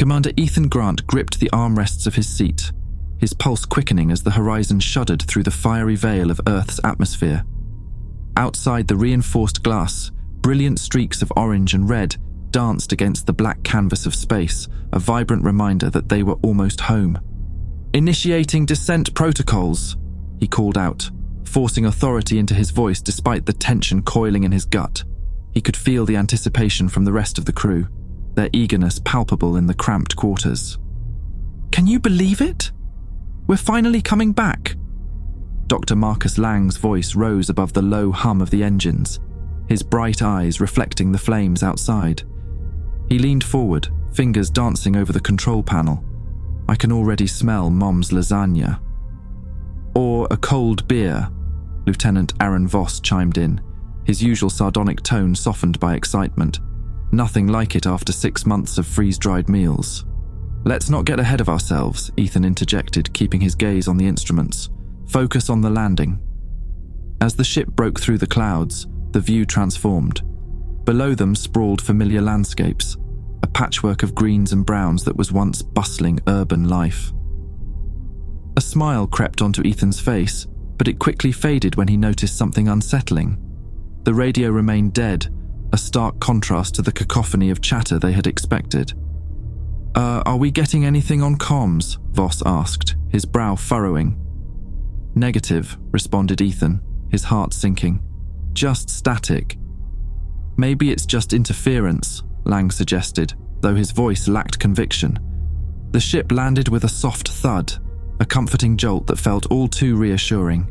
Commander Ethan Grant gripped the armrests of his seat, his pulse quickening as the horizon shuddered through the fiery veil of Earth's atmosphere. Outside the reinforced glass, brilliant streaks of orange and red danced against the black canvas of space, a vibrant reminder that they were almost home. "Initiating descent protocols," he called out, forcing authority into his voice despite the tension coiling in his gut. He could feel the anticipation from the rest of the crew, their eagerness palpable in the cramped quarters. "Can you believe it? We're finally coming back." Dr. Marcus Lang's voice rose above the low hum of the engines, his bright eyes reflecting the flames outside. He leaned forward, fingers dancing over the control panel. "I can already smell Mom's lasagna." "Or a cold beer," Lieutenant Aaron Voss chimed in, his usual sardonic tone softened by excitement. Nothing like it after 6 months of freeze-dried meals. "Let's not get ahead of ourselves," Ethan interjected, keeping his gaze on the instruments. "Focus on the landing." As the ship broke through the clouds, the view transformed. Below them sprawled familiar landscapes, a patchwork of greens and browns that was once bustling urban life. A smile crept onto Ethan's face, but it quickly faded when he noticed something unsettling. The radio remained dead, a stark contrast to the cacophony of chatter they had expected. Are we getting anything on comms?" Voss asked, his brow furrowing. "Negative," responded Ethan, his heart sinking. "Just static." "Maybe it's just interference," Lang suggested, though his voice lacked conviction. The ship landed with a soft thud, a comforting jolt that felt all too reassuring.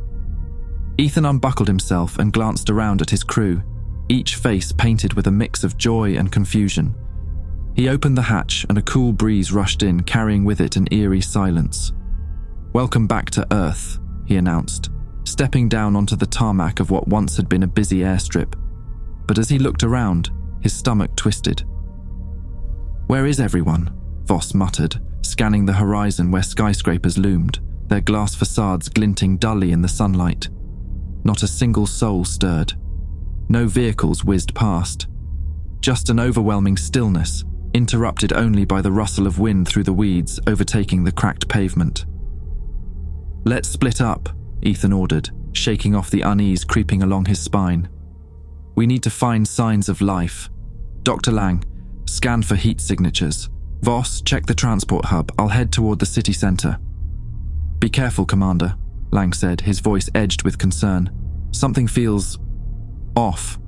Ethan unbuckled himself and glanced around at his crew, each face painted with a mix of joy and confusion. He opened the hatch and a cool breeze rushed in, carrying with it an eerie silence. "Welcome back to Earth," he announced, stepping down onto the tarmac of what once had been a busy airstrip. But as he looked around, his stomach twisted. "Where is everyone?" Voss muttered, scanning the horizon where skyscrapers loomed, their glass facades glinting dully in the sunlight. Not a single soul stirred. No vehicles whizzed past. Just an overwhelming stillness, interrupted only by the rustle of wind through the weeds overtaking the cracked pavement. "Let's split up," Ethan ordered, shaking off the unease creeping along his spine. "We need to find signs of life. Dr. Lang, scan for heat signatures. Voss, check the transport hub. I'll head toward the city center." "Be careful, Commander," Lang said, his voice edged with concern. "Something feels off."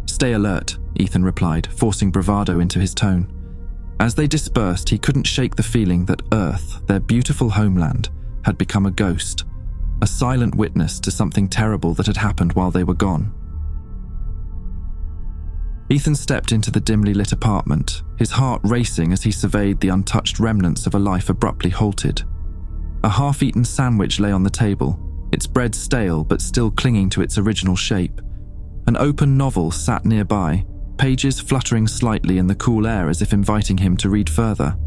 "Stay alert," Ethan replied, forcing bravado into his tone. As they dispersed, he couldn't shake the feeling that Earth, their beautiful homeland, had become a ghost, a silent witness to something terrible that had happened while they were gone. Ethan stepped into the dimly lit apartment, his heart racing as he surveyed the untouched remnants of a life abruptly halted. A half-eaten sandwich lay on the table, its bread stale but still clinging to its original shape. An open novel sat nearby, pages fluttering slightly in the cool air as if inviting him to read further.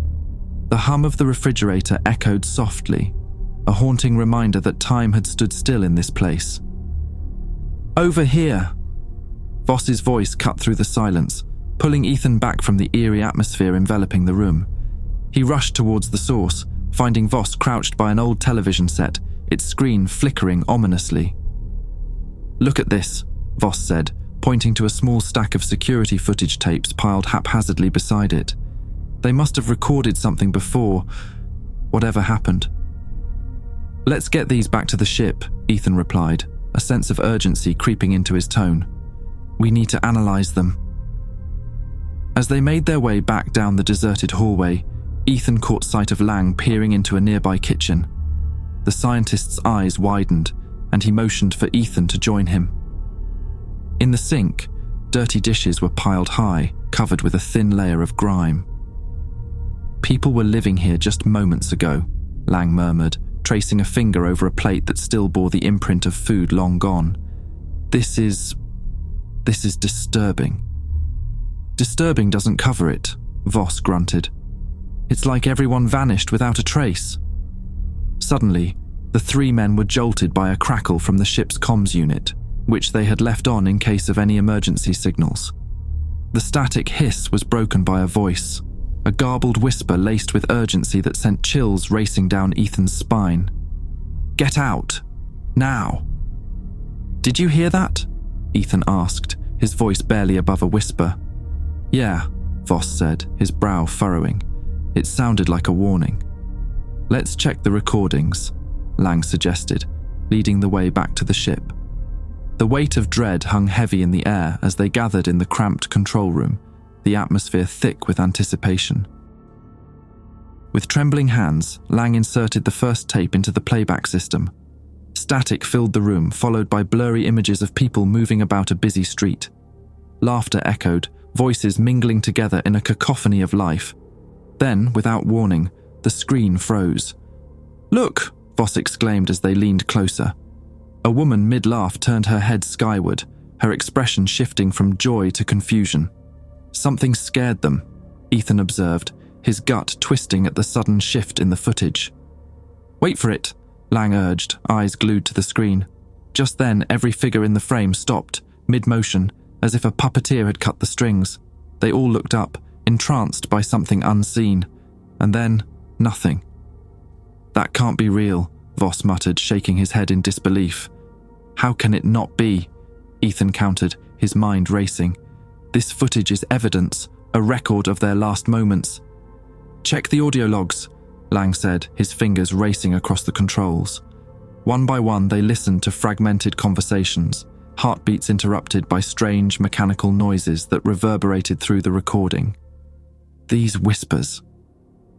The hum of the refrigerator echoed softly, a haunting reminder that time had stood still in this place. "Over here!" Voss's voice cut through the silence, pulling Ethan back from the eerie atmosphere enveloping the room. He rushed towards the source, finding Voss crouched by an old television set, its screen flickering ominously. "Look at this," Voss said, pointing to a small stack of security footage tapes piled haphazardly beside it. "They must have recorded something before whatever happened." "Let's get these back to the ship," Ethan replied, a sense of urgency creeping into his tone. "We need to analyze them." As they made their way back down the deserted hallway, Ethan caught sight of Lang peering into a nearby kitchen. The scientist's eyes widened, and he motioned for Ethan to join him. In the sink, dirty dishes were piled high, covered with a thin layer of grime. "People were living here just moments ago," Lang murmured, tracing a finger over a plate that still bore the imprint of food long gone. This is disturbing." "Disturbing doesn't cover it," Voss grunted. "It's like everyone vanished without a trace." Suddenly, the three men were jolted by a crackle from the ship's comms unit, which they had left on in case of any emergency signals. The static hiss was broken by a voice, a garbled whisper laced with urgency that sent chills racing down Ethan's spine. "Get out! Now!" "Did you hear that?" Ethan asked, his voice barely above a whisper. "Yeah," Voss said, his brow furrowing. It sounded like a warning. "Let's check the recordings," Lang suggested, leading the way back to the ship. The weight of dread hung heavy in the air as they gathered in the cramped control room, the atmosphere thick with anticipation. With trembling hands, Lang inserted the first tape into the playback system. Static filled the room, followed by blurry images of people moving about a busy street. Laughter echoed, voices mingling together in a cacophony of life. Then, without warning, the screen froze. "Look!" Voss exclaimed as they leaned closer. A woman mid-laugh turned her head skyward, her expression shifting from joy to confusion. Something scared them, Ethan observed, his gut twisting at the sudden shift in the footage. "Wait for it," Lang urged, eyes glued to the screen. Just then, every figure in the frame stopped, mid-motion, as if a puppeteer had cut the strings. They all looked up, entranced by something unseen. And then, nothing. "That can't be real," Voss muttered, shaking his head in disbelief. "How can it not be?" Ethan countered, his mind racing. "This footage is evidence, a record of their last moments." "Check the audio logs," Lang said, his fingers racing across the controls. One by one, they listened to fragmented conversations, heartbeats interrupted by strange mechanical noises that reverberated through the recording. "These whispers."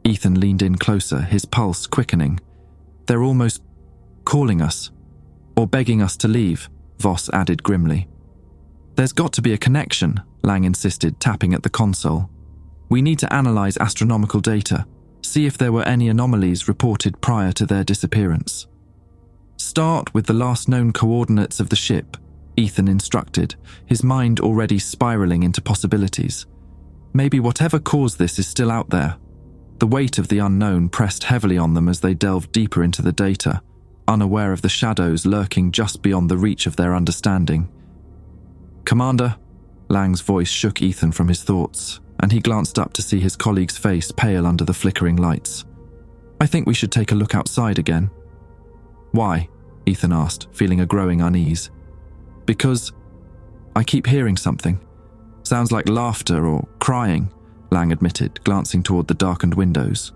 Ethan leaned in closer, his pulse quickening. "They're almost calling us. Or begging us to leave," Voss added grimly. "There's got to be a connection," Lang insisted, tapping at the console. "We need to analyze astronomical data, see if there were any anomalies reported prior to their disappearance." "Start with the last known coordinates of the ship," Ethan instructed, his mind already spiraling into possibilities. Maybe whatever caused this is still out there. The weight of the unknown pressed heavily on them as they delved deeper into the data, unaware of the shadows lurking just beyond the reach of their understanding. "Commander," Lang's voice shook Ethan from his thoughts, and he glanced up to see his colleague's face pale under the flickering lights. "I think we should take a look outside again." "Why?" Ethan asked, feeling a growing unease. "Because I keep hearing something. Sounds like laughter or crying," Lang admitted, glancing toward the darkened windows.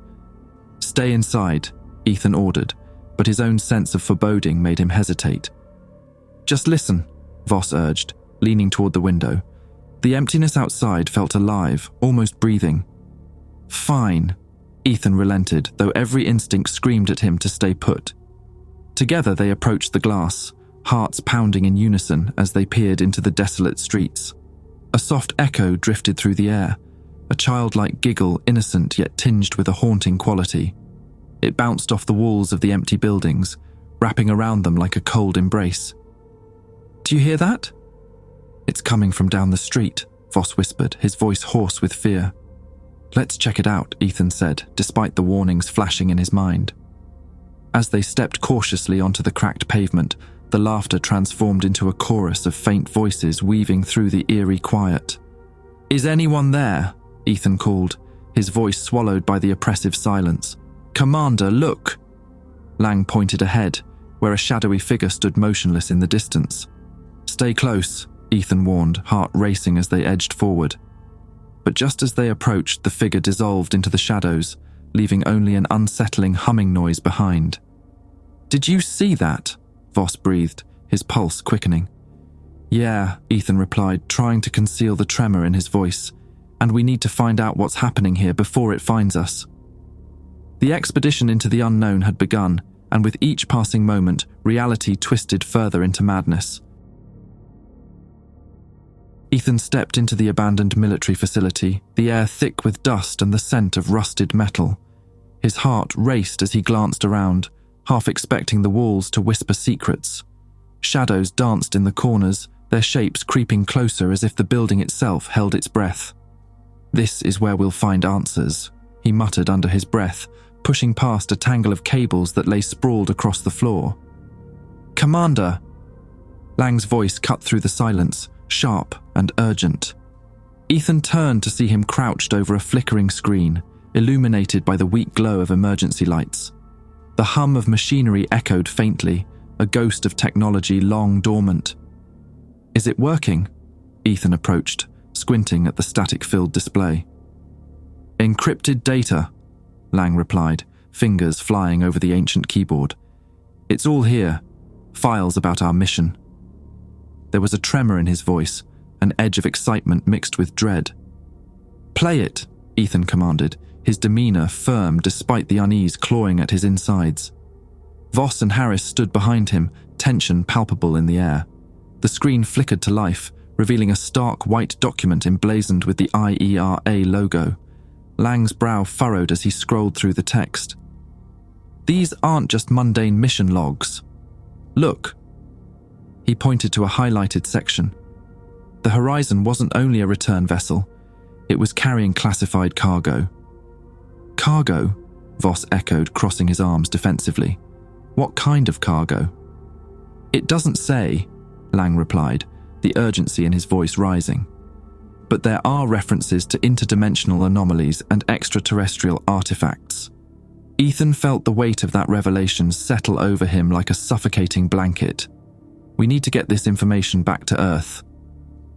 "Stay inside," Ethan ordered, but his own sense of foreboding made him hesitate. "Just listen," Voss urged, leaning toward the window. The emptiness outside felt alive, almost breathing. "Fine," Ethan relented, though every instinct screamed at him to stay put. Together they approached the glass, hearts pounding in unison as they peered into the desolate streets. A soft echo drifted through the air, a childlike giggle, innocent yet tinged with a haunting quality. It bounced off the walls of the empty buildings, wrapping around them like a cold embrace. "Do you hear that?" "It's coming from down the street," Voss whispered, his voice hoarse with fear. "Let's check it out," Ethan said, despite the warnings flashing in his mind. As they stepped cautiously onto the cracked pavement, the laughter transformed into a chorus of faint voices weaving through the eerie quiet. "Is anyone there?" Ethan called, his voice swallowed by the oppressive silence. "Commander, look!" Lang pointed ahead, where a shadowy figure stood motionless in the distance. "Stay close," Ethan warned, heart racing as they edged forward. But just as they approached, the figure dissolved into the shadows, leaving only an unsettling humming noise behind. "Did you see that?" Voss breathed, his pulse quickening. "Yeah," Ethan replied, trying to conceal the tremor in his voice. "And we need to find out what's happening here before it finds us." The expedition into the unknown had begun, and with each passing moment, reality twisted further into madness. Ethan stepped into the abandoned military facility, the air thick with dust and the scent of rusted metal. His heart raced as he glanced around, half expecting the walls to whisper secrets. Shadows danced in the corners, their shapes creeping closer as if the building itself held its breath. "This is where we'll find answers," he muttered under his breath, pushing past a tangle of cables that lay sprawled across the floor. "Commander!" Lang's voice cut through the silence, sharp and urgent. Ethan turned to see him crouched over a flickering screen, illuminated by the weak glow of emergency lights. The hum of machinery echoed faintly, a ghost of technology long dormant. "Is it working?" Ethan approached, squinting at the static-filled display. "Encrypted data," Lang replied, fingers flying over the ancient keyboard. "It's all here. Files about our mission." There was a tremor in his voice, an edge of excitement mixed with dread. "Play it," Ethan commanded, his demeanor firm despite the unease clawing at his insides. Voss and Harris stood behind him, tension palpable in the air. The screen flickered to life, revealing a stark white document emblazoned with the IERA logo. Lang's brow furrowed as he scrolled through the text. "These aren't just mundane mission logs. Look." He pointed to a highlighted section. The Horizon wasn't only a return vessel, it was carrying classified cargo. "Cargo?" Voss echoed, crossing his arms defensively. "What kind of cargo?" "It doesn't say," Lang replied, the urgency in his voice rising. "But there are references to interdimensional anomalies and extraterrestrial artifacts." Ethan felt the weight of that revelation settle over him like a suffocating blanket. "We need to get this information back to Earth."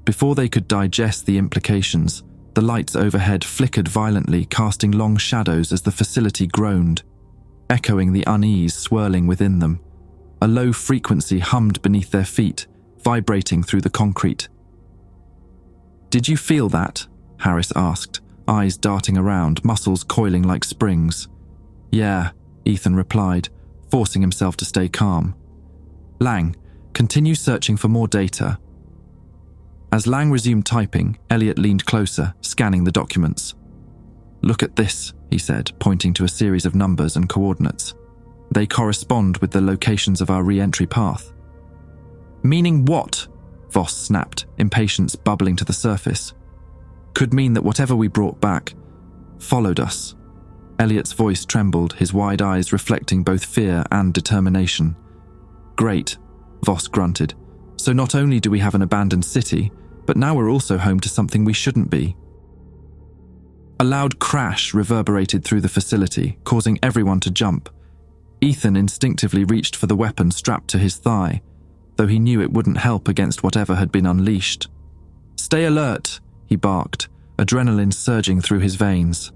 Before they could digest the implications, the lights overhead flickered violently, casting long shadows as the facility groaned, echoing the unease swirling within them. A low frequency hummed beneath their feet, vibrating through the concrete. "Did you feel that?" Harris asked, eyes darting around, muscles coiling like springs. "Yeah," Ethan replied, forcing himself to stay calm. "Lang, continue searching for more data." As Lang resumed typing, Elliot leaned closer, scanning the documents. "Look at this," he said, pointing to a series of numbers and coordinates. "They correspond with the locations of our re-entry path." "Meaning what?" Voss snapped, impatience bubbling to the surface. "Could mean that whatever we brought back followed us." Elliot's voice trembled, his wide eyes reflecting both fear and determination. "Great," Voss grunted. "So not only do we have an abandoned city, but now we're also home to something we shouldn't be." A loud crash reverberated through the facility, causing everyone to jump. Ethan instinctively reached for the weapon strapped to his thigh, though he knew it wouldn't help against whatever had been unleashed. "Stay alert," he barked, adrenaline surging through his veins.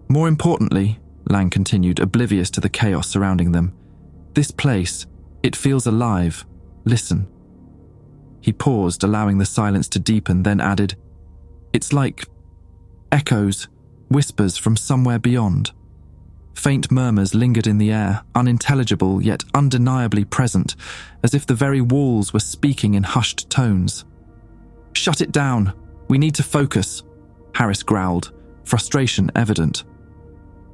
"More importantly," Lang continued, oblivious to the chaos surrounding them, "this place, it feels alive. Listen." He paused, allowing the silence to deepen, then added, "It's like echoes, whispers from somewhere beyond." Faint murmurs lingered in the air, unintelligible yet undeniably present, as if the very walls were speaking in hushed tones. "Shut it down. We need to focus," Harris growled, frustration evident.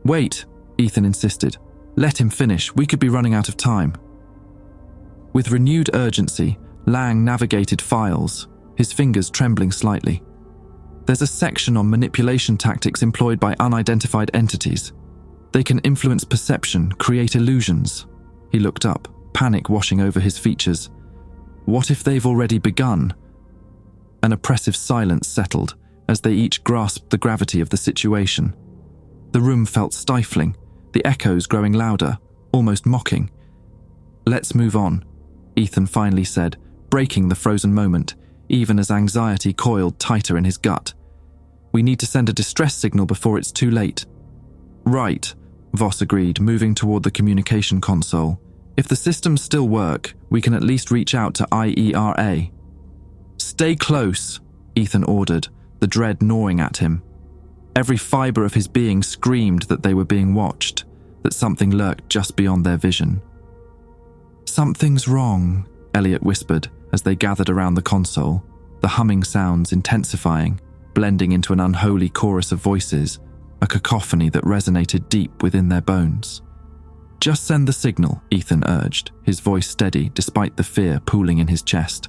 "Wait," Ethan insisted. "Let him finish. We could be running out of time." With renewed urgency, Lang navigated files, his fingers trembling slightly. "There's a section on manipulation tactics employed by unidentified entities. They can influence perception, create illusions." He looked up, panic washing over his features. What if they've already begun? An oppressive silence settled as they each grasped the gravity of the situation. The room felt stifling, the echoes growing louder, almost mocking. "Let's move on," Ethan finally said, breaking the frozen moment, even as anxiety coiled tighter in his gut. "We need to send a distress signal before it's too late." "Right," Voss agreed, moving toward the communication console. "If the systems still work, we can at least reach out to IERA." "Stay close," Ethan ordered, the dread gnawing at him. Every fiber of his being screamed that they were being watched, that something lurked just beyond their vision. "Something's wrong," Elliot whispered as they gathered around the console, the humming sounds intensifying, blending into an unholy chorus of voices, a cacophony that resonated deep within their bones. "Just send the signal," Ethan urged, his voice steady despite the fear pooling in his chest.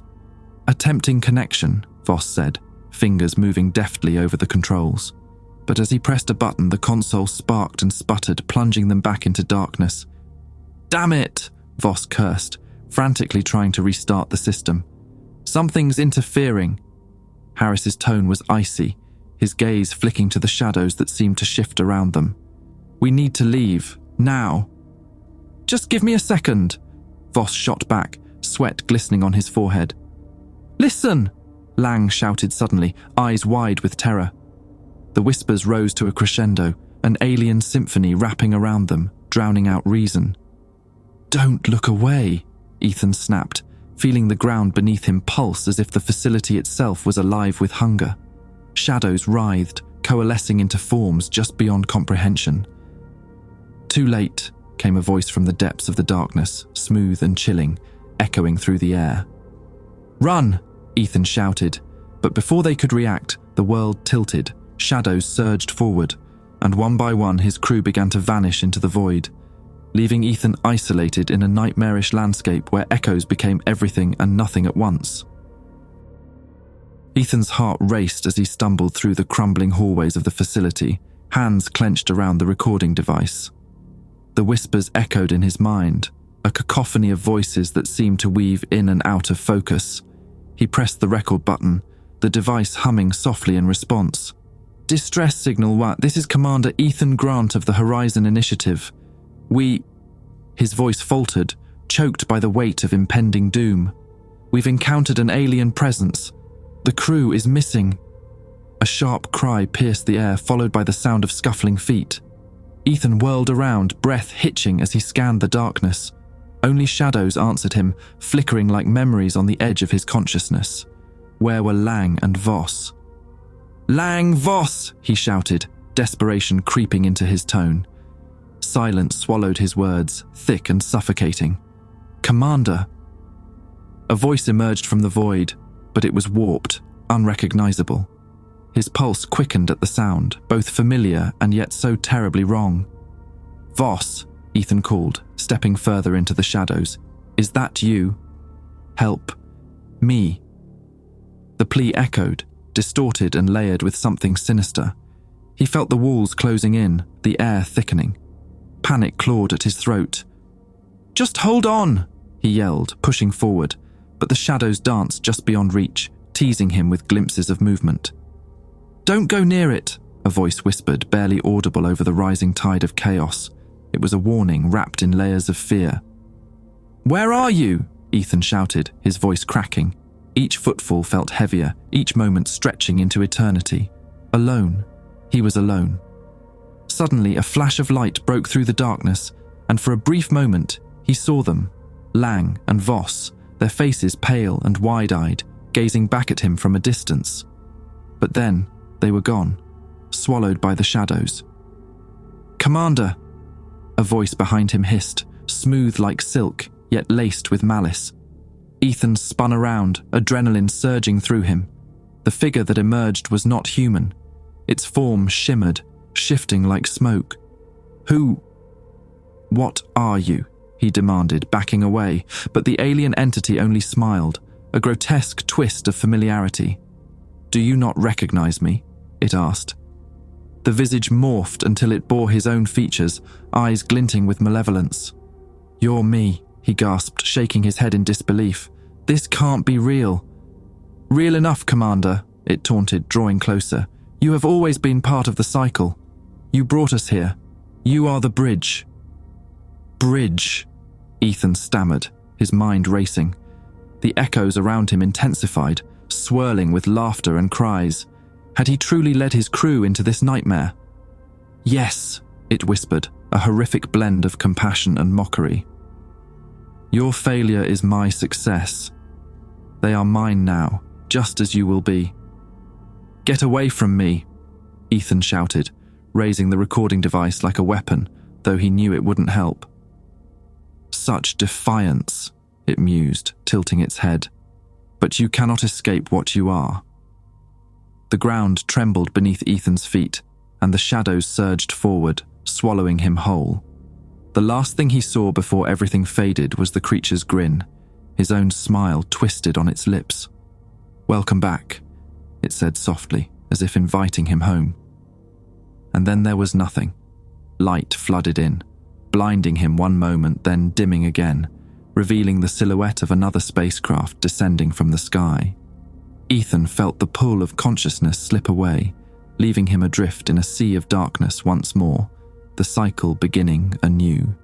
"Attempting connection," Voss said, fingers moving deftly over the controls. But as he pressed a button, the console sparked and sputtered, plunging them back into darkness. "Damn it!" Voss cursed, frantically trying to restart the system. "Something's interfering." Harris's tone was icy, his gaze flicking to the shadows that seemed to shift around them. "We need to leave, now." "Just give me a second," Voss shot back, sweat glistening on his forehead. "Listen!" Lang shouted suddenly, eyes wide with terror. The whispers rose to a crescendo, an alien symphony wrapping around them, drowning out reason. "Don't look away," Ethan snapped, feeling the ground beneath him pulse as if the facility itself was alive with hunger. Shadows writhed, coalescing into forms just beyond comprehension. "Too late," came a voice from the depths of the darkness, smooth and chilling, echoing through the air. "Run!" Ethan shouted, but before they could react, the world tilted, shadows surged forward, and one by one his crew began to vanish into the void, leaving Ethan isolated in a nightmarish landscape where echoes became everything and nothing at once. Ethan's heart raced as he stumbled through the crumbling hallways of the facility, hands clenched around the recording device. The whispers echoed in his mind, a cacophony of voices that seemed to weave in and out of focus. He pressed the record button, the device humming softly in response. "Distress signal 1, this is Commander Ethan Grant of the Horizon Initiative. His voice faltered, choked by the weight of impending doom. "We've encountered an alien presence. The crew is missing." A sharp cry pierced the air, followed by the sound of scuffling feet. Ethan whirled around, breath hitching as he scanned the darkness. Only shadows answered him, flickering like memories on the edge of his consciousness. Where were Lang and Voss? "Lang, Voss!" he shouted, desperation creeping into his tone. Silence swallowed his words, thick and suffocating. "Commander!" A voice emerged from the void, but it was warped, unrecognizable. His pulse quickened at the sound, both familiar and yet so terribly wrong. "Voss," Ethan called, stepping further into the shadows. "Is that you? Help. Me." The plea echoed, distorted and layered with something sinister. He felt the walls closing in, the air thickening. Panic clawed at his throat. "Just hold on!" he yelled, pushing forward, but the shadows danced just beyond reach, teasing him with glimpses of movement. "Don't go near it," a voice whispered, barely audible over the rising tide of chaos. It was a warning wrapped in layers of fear. "Where are you?" Ethan shouted, his voice cracking. Each footfall felt heavier, each moment stretching into eternity. Alone. He was alone. Suddenly, a flash of light broke through the darkness, and for a brief moment, he saw them, Lang and Voss, their faces pale and wide-eyed, gazing back at him from a distance. But then, they were gone, swallowed by the shadows. "Commander!" A voice behind him hissed, smooth like silk, yet laced with malice. Ethan spun around, adrenaline surging through him. The figure that emerged was not human. Its form shimmered, shifting like smoke. "What are you?" he demanded, backing away, but the alien entity only smiled, a grotesque twist of familiarity. "Do you not recognize me?" it asked. The visage morphed until it bore his own features, eyes glinting with malevolence. "You're me," he gasped, shaking his head in disbelief. "This can't be real." "Real enough, Commander," it taunted, drawing closer. "You have always been part of the cycle. You brought us here. You are the bridge." "Bridge," Ethan stammered, his mind racing. The echoes around him intensified, swirling with laughter and cries. Had he truly led his crew into this nightmare? "Yes," it whispered, a horrific blend of compassion and mockery. "Your failure is my success. They are mine now, just as you will be." "Get away from me," Ethan shouted, raising the recording device like a weapon, though he knew it wouldn't help. "Such defiance," it mused, tilting its head. "But you cannot escape what you are." The ground trembled beneath Ethan's feet, and the shadows surged forward, swallowing him whole. The last thing he saw before everything faded was the creature's grin, his own smile twisted on its lips. "Welcome back," it said softly, as if inviting him home. And then there was nothing. Light flooded in, blinding him one moment, then dimming again, revealing the silhouette of another spacecraft descending from the sky. Ethan felt the pull of consciousness slip away, leaving him adrift in a sea of darkness once more, the cycle beginning anew.